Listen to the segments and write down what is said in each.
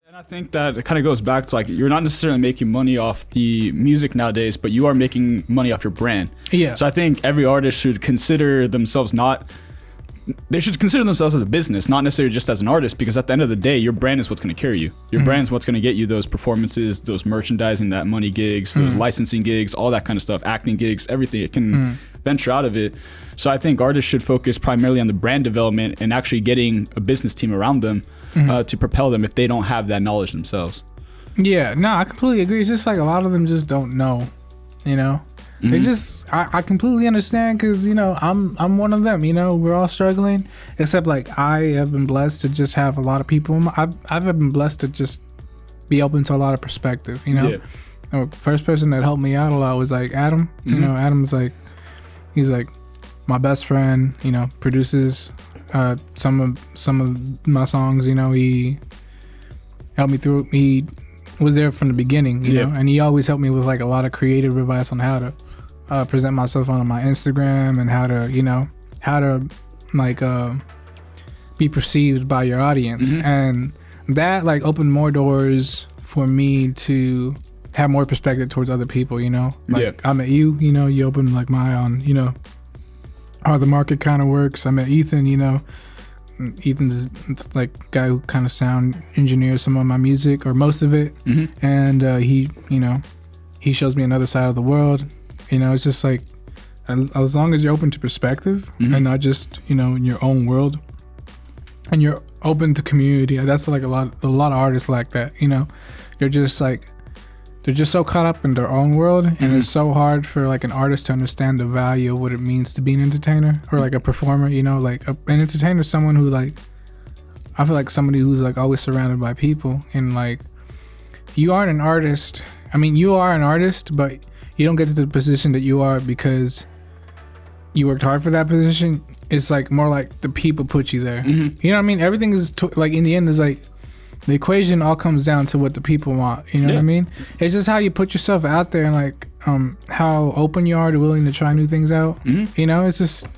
And I think that it kind of goes back to like you're not necessarily making money off the music nowadays, but you are making money off your brand. Yeah. So I think every artist should consider themselves they should consider themselves as a business, not necessarily just as an artist, because at the end of the day, your brand is what's going to carry you. Your brand is what's going to get you those performances, those merchandising, that money gigs, those licensing gigs, all that kind of stuff, acting gigs, everything. It can venture out of it. So I think artists should focus primarily on the brand development and actually getting a business team around them to propel them if they don't have that knowledge themselves. Yeah, no, I completely agree. It's just like a lot of them just don't know, you know? They just, I completely understand because, you know, I'm one of them, you know, we're all struggling, except like I have been blessed to just have a lot of people. I've been blessed to just be open to a lot of perspective, you know? Yeah. The first person that helped me out a lot was like Adam, you know, Adam's like, he's like my best friend, you know, produces some of my songs, you know, he helped me through, he was there from the beginning, you know, and he always helped me with like a lot of creative advice on how to present myself on my Instagram and how to like be perceived by your audience. And that like opened more doors for me to have more perspective towards other people, you know, like I met you, you know, you opened like my eye on, you know, how the market kind of works. I met Ethan, you know, Ethan's like guy who kind of sound engineers some of my music or most of it. And he, you know, he shows me another side of the world. You know, it's just like, as long as you're open to perspective and not just, you know, in your own world, and you're open to community. That's like a lot of artists like that, you know, they're just so caught up in their own world, and it's so hard for like an artist to understand the value of what it means to be an entertainer or like a performer, you know, like an entertainer is someone who like, I feel like somebody who's like always surrounded by people, and like you aren't an artist. I mean, you are an artist, but you don't get to the position that you are because you worked hard for that position. It's like more like the people put you there. You know what I mean? Everything is like in the end is like the equation all comes down to what the people want. You know what I mean? It's just how you put yourself out there and like how open you are to willing to try new things out. You know, it's just,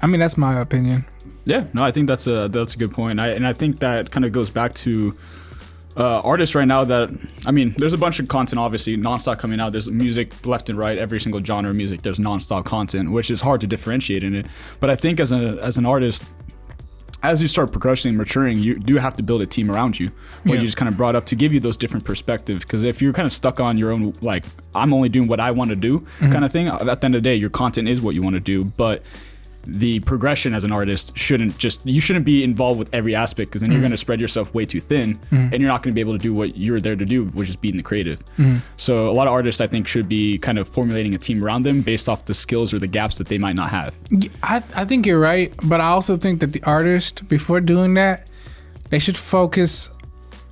I mean, that's my opinion. Yeah, no, I think that's a good point. I think that kind of goes back to artists right now that, I mean, there's a bunch of content obviously nonstop coming out. There's music left and right, every single genre of music, there's nonstop content, which is hard to differentiate in it. But I think as an artist, as you start progressing and maturing, you do have to build a team around you, what you just kind of brought up, to give you those different perspectives. Because if you're kind of stuck on your own, like, I'm only doing what I want to do kind of thing, at the end of the day, your content is what you want to do. But the progression as an artist you shouldn't be involved with every aspect, because then you're going to spread yourself way too thin, and you're not going to be able to do what you're there to do, which is being the creative. So a lot of artists, I think, should be kind of formulating a team around them based off the skills or the gaps that they might not have. I think you're right, but I also think that the artist, before doing that, they should focus.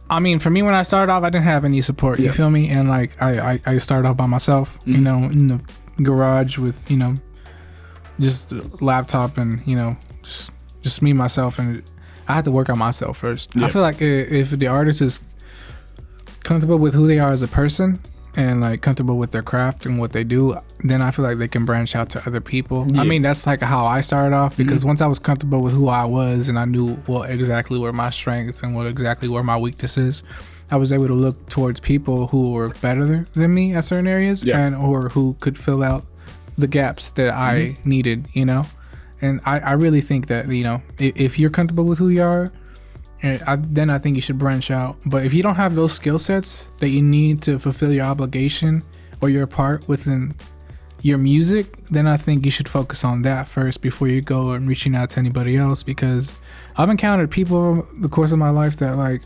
I mean, for me, when I started off, I didn't have any support, you feel me? And like I started off by myself, you know, in the garage with, you know, just laptop and, you know, just me, myself, and I had to work on myself first. I feel like if the artist is comfortable with who they are as a person and like comfortable with their craft and what they do, then I feel like they can branch out to other people. I mean, that's like how I started off, because once I was comfortable with who I was and I knew what exactly were my strengths and what exactly were my weaknesses, I was able to look towards people who were better than me at certain areas and or who could fill out the gaps that I needed, you know. And I really think that, you know, if you're comfortable with who you are, then I think you should branch out. But if you don't have those skill sets that you need to fulfill your obligation or your part within your music, then I think you should focus on that first before you go and reaching out to anybody else. Because I've encountered people over the course of my life that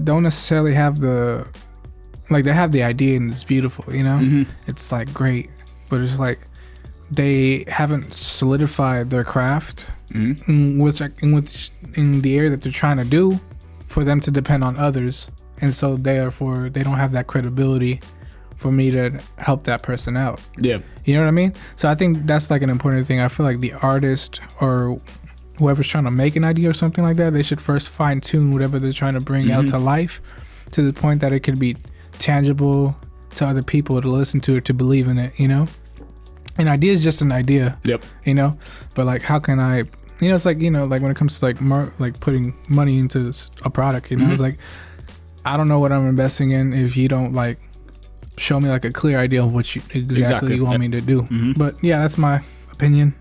don't necessarily have they have the idea and it's beautiful, you know. It's like great, but it's like they haven't solidified their craft in the area that they're trying to do for them to depend on others, and so therefore they don't have that credibility for me to help that person out. You know what I mean? So I think that's like an important thing. I feel like the artist or whoever's trying to make an idea or something like that, they should first fine tune whatever they're trying to bring out to life to the point that it can be tangible to other people to listen to it, to believe in it, you know. An idea is just an idea, you know, but like how can I, you know, it's like, you know, like when it comes to like putting money into a product, you know, it's like I don't know what I'm investing in if you don't like show me like a clear idea of what you exactly you want me to do. But yeah, that's my opinion.